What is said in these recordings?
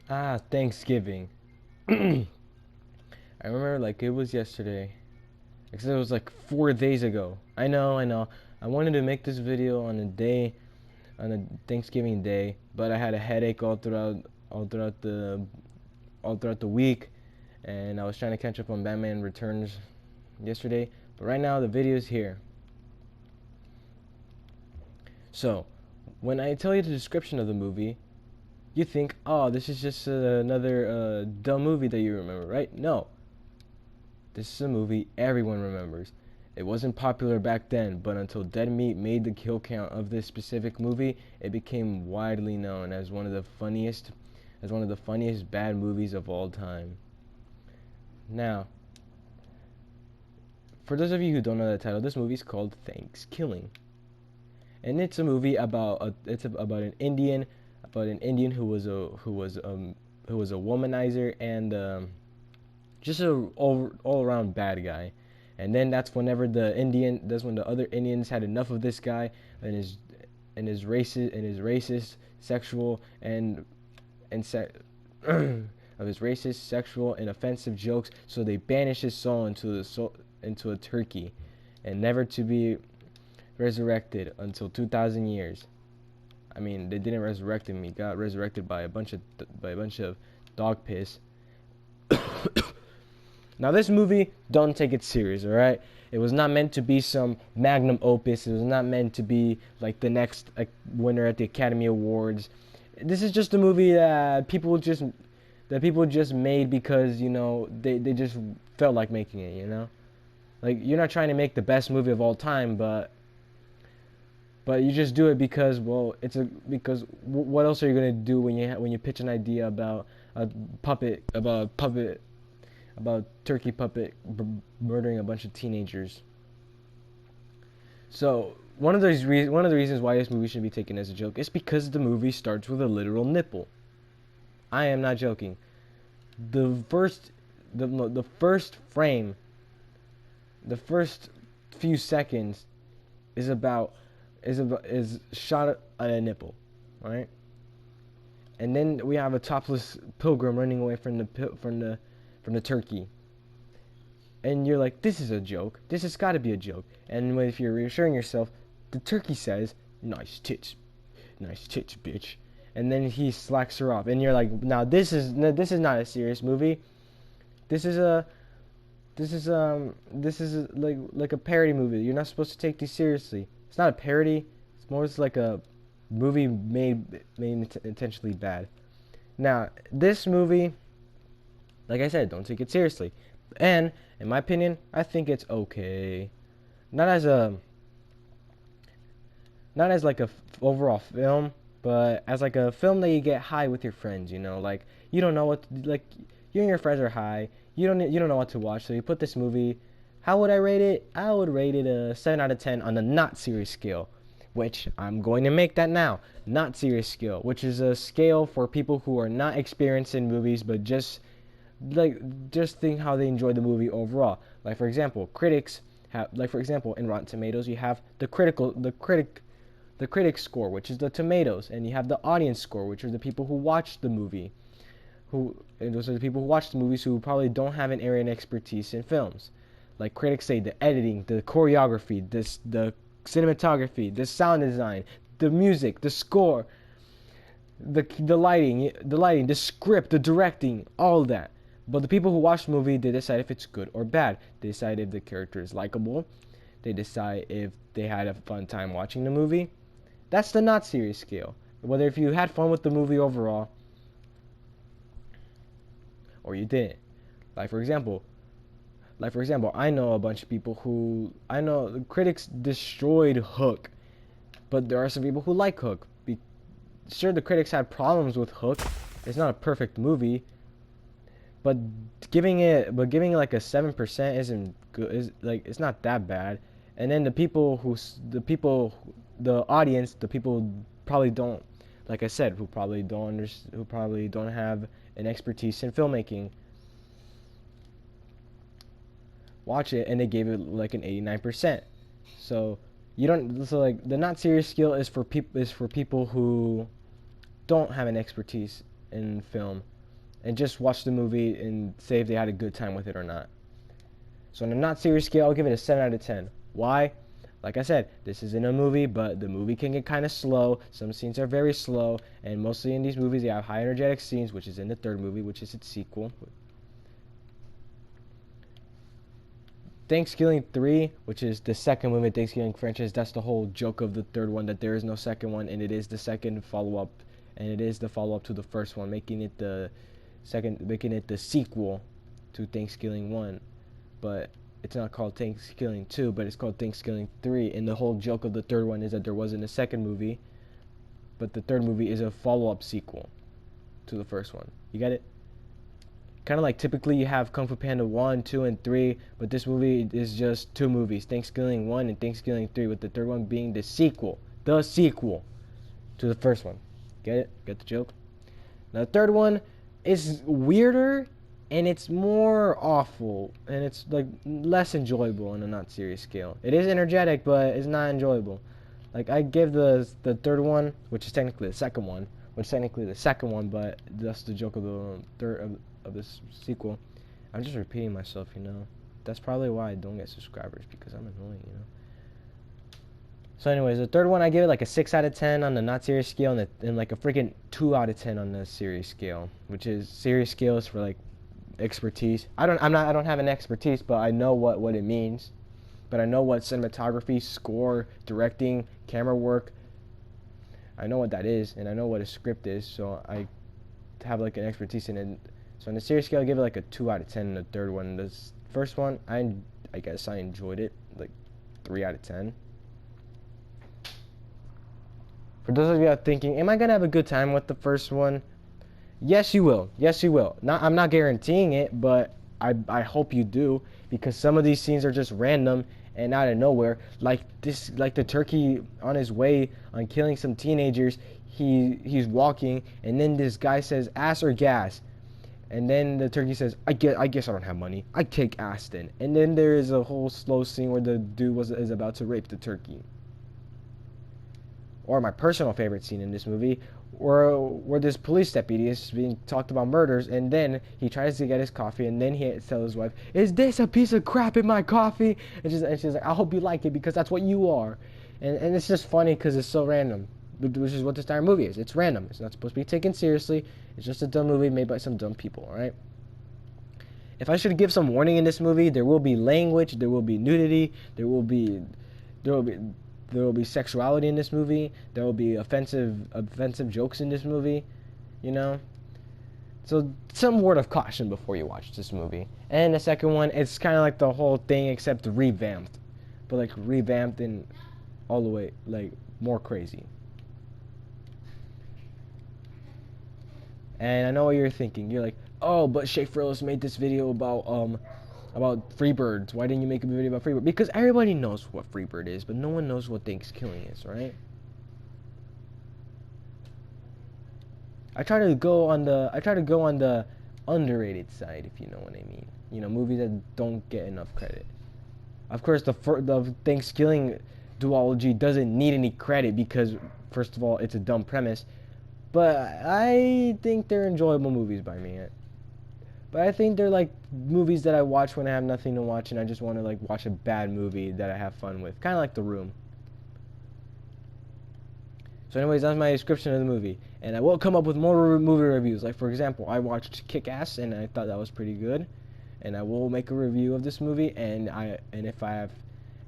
Thanksgiving. I remember like it was yesterday. Except it was like 4 days ago. I know. I wanted to make this video on a Thanksgiving day, but I had a headache all throughout the all throughout the week, and I was trying to catch up on Batman Returns yesterday. But right now the video is here. So, when I tell you the description of the movie, you think, oh, this is just another dumb movie that you remember, right? No, this is a movie everyone remembers. It wasn't popular back then, but until Dead Meat made the kill count of this specific movie, it became widely known as one of the funniest bad movies of all time. Now, for those of you who don't know the title, this movie is called Thanksgiving, and it's a movie about an Indian who was a womanizer and just a all around bad guy. And then that's when the other Indians had enough of this guy and his racist, sexual and se- of his racist, sexual and offensive jokes. So they banished his soul into a turkey, and never to be resurrected until 2,000 years. I mean, they didn't resurrect him. He got resurrected by a bunch of dog piss. Now, this movie, don't take it serious, all right? It was not meant to be some magnum opus. It was not meant to be like the next winner at the Academy Awards. This is just a movie that people just made because they just felt like making it. Like, you're not trying to make the best movie of all time, but you just do it because, well, what else are you gonna do when you pitch an idea about a puppet about turkey puppet murdering a bunch of teenagers? So one of the reasons why this movie should be taken as a joke is because the movie starts with a literal nipple. I am not joking. The first the first frame, the first few seconds is shot at a nipple, right? And then we have a topless pilgrim running away from the turkey. And you're like, this is a joke. This has got to be a joke. And if you're reassuring yourself, the turkey says, nice tits, bitch. And then he slacks her off, and you're like, now this is not a serious movie. This is like a parody movie. You're not supposed to take these seriously. It's not a parody. It's more like a movie made intentionally bad. Now, this movie, like I said, don't take it seriously. And in my opinion, I think it's okay. Not as a not as like a overall film, but as like a film that you get high with your friends. Like you don't know like you and your friends are high. You don't know what to watch, so you put this movie. How would I rate it? I would rate it a 7 out of 10 on the not serious scale, which I'm going to make that now. Not serious scale, which is a scale for people who are not experienced in movies, but just think how they enjoy the movie overall. Like for example, in Rotten Tomatoes, you have the critic score, which is the tomatoes, and you have the audience score, which are the people who watch the movie. And those are the people who watch the movies who probably don't have an area of expertise in films. Like critics say, the editing, the choreography, the cinematography, the sound design, the music, the score, the lighting, the script, the directing, all that. But the people who watch the movie, they decide if it's good or bad. They decide if the character is likable. They decide if they had a fun time watching the movie. That's the not serious scale. Whether if you had fun with the movie overall or you didn't. Like for example, I know a bunch of people I know the critics destroyed Hook, but there are some people who like Hook. Sure, the critics had problems with Hook. It's not a perfect movie, but giving it like a 7% isn't good. It's not that bad. And then the audience, the people probably don't, like I said, who probably don't have an expertise in filmmaking, watch it and they gave it like an 89%. So like the not serious scale is for people who don't have an expertise in film, and just watch the movie and say if they had a good time with it or not. So on a not serious scale, I'll give it a 7 out of 10. Why? Like I said, this isn't a movie, but the movie can get kind of slow. Some scenes are very slow, and mostly in these movies, they have high energetic scenes, which is in the third movie, which is its sequel. Thanksgiving 3, which is the second movie in Thanksgiving franchise, that's the whole joke of the third one, that there is no second one, and it is the second follow-up, and it is the follow-up to the first one, making it the sequel to Thanksgiving 1. But it's not called Thanksgiving 2, but it's called Thanksgiving 3, and the whole joke of the third one is that there wasn't a second movie, but the third movie is a follow-up sequel to the first one. You get it? Kind of like typically you have Kung Fu Panda 1, 2, and 3, but this movie is just 2 movies, Thanksgiving 1 and Thanksgiving 3, with the third one being the sequel to the first one. Get it? Get the joke? Now the third one is weirder, and it's more awful, and it's like less enjoyable on a not serious scale. It is energetic, but it's not enjoyable. Like I give the third one, which is technically the second one, but that's the joke of the third of this sequel. I'm just repeating myself, you know. That's probably why I don't get subscribers, because I'm annoying, you know. So anyways, the third one I give it like a 6 out of 10 on the not serious scale, and like a freaking 2 out of 10 on the serious scale, which is serious scales for like expertise. I don't have an expertise, but I know what it means. But I know what cinematography, score, directing, camera work, I know what that is, and I know what a script is, so I have like an expertise in it. So on the serious scale, I give it like a 2 out of 10 in the third one. This first one, I guess I enjoyed it, like 3 out of 10. For those of you out thinking, am I gonna have a good time with the first one? Yes, you will. Yes, you will. I'm not guaranteeing it, but I hope you do, because some of these scenes are just random and out of nowhere. Like the turkey on his way on killing some teenagers. He's walking, and then this guy says, "Ass or gas?" And then the turkey says, I guess I don't have money. I take ass then." And then there is a whole slow scene where the dude is about to rape the turkey. Or my personal favorite scene in this movie, where this police deputy is being talked about murders, and then he tries to get his coffee, and then he tells his wife, "Is this a piece of crap in my coffee?" And she's like, "I hope you like it, because that's what you are." And it's just funny because it's so random, which is what this entire movie is. It's random. It's not supposed to be taken seriously. It's just a dumb movie made by some dumb people, alright? If I should give some warning in this movie, there will be language, there will be nudity, there will be sexuality in this movie, there will be offensive jokes in this movie, you know? So some word of caution before you watch this movie. And the second one, it's kind of like the whole thing except revamped. But like revamped and all the way, like, more crazy. And I know what you're thinking. You're like, "Oh, but Shay Frillis made this video about Freebirds. Why didn't you make a video about Freebird?" Because everybody knows what Freebird is, but no one knows what Thanksgiving is, right? I try to go on the underrated side, if you know what I mean. You know, movies that don't get enough credit. Of course, the Thanksgiving duology doesn't need any credit because, first of all, it's a dumb premise. But I think they're enjoyable movies by me. But I think they're like movies that I watch when I have nothing to watch and I just want to like watch a bad movie that I have fun with. Kind of like The Room. So anyways, that's my description of the movie. And I will come up with more movie reviews. Like, for example, I watched Kick-Ass and I thought that was pretty good. And I will make a review of this movie, and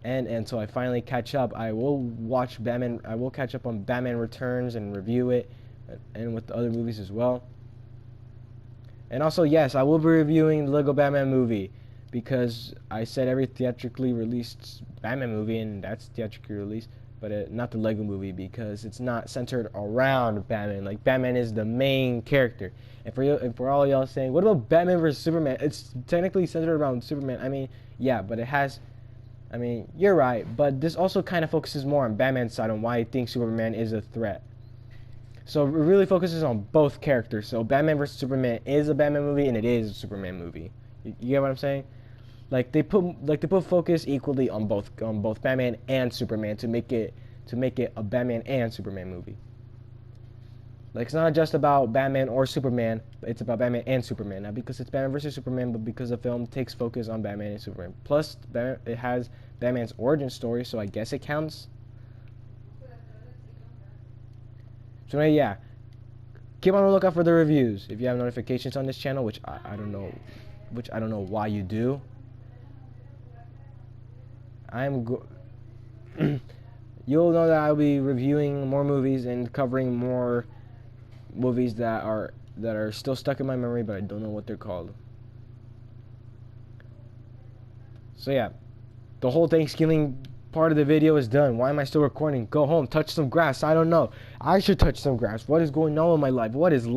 until I finally catch up, I will watch Batman. I will catch up on Batman Returns and review it, and with the other movies as well. And also, yes, I will be reviewing the Lego Batman movie, because I said every theatrically released Batman movie, and that's theatrically released, but not the Lego movie, because it's not centered around Batman. Like, Batman is the main character. And for all y'all saying, what about Batman vs. Superman? It's technically centered around Superman. I mean, yeah, but it has... I mean, you're right, but this also kind of focuses more on Batman's side on why he thinks Superman is a threat. So it really focuses on both characters. So Batman vs. Superman is a Batman movie, and it is a Superman movie. You get what I'm saying? Like they put focus equally on both Batman and Superman to make it a Batman and Superman movie. Like, it's not just about Batman or Superman. It's about Batman and Superman. Not because it's Batman versus Superman, but because the film takes focus on Batman and Superman. Plus, it has Batman's origin story, so I guess it counts. So yeah, keep on the lookout for the reviews. If you have notifications on this channel, which I don't know, why you do. You'll know that I'll be reviewing more movies and covering more movies that are still stuck in my memory, but I don't know what they're called. So yeah, the whole Thanksgiving part of the video is done. Why am I still recording? Go home, touch some grass. I don't know. I should touch some grass. What is going on in my life? What is life?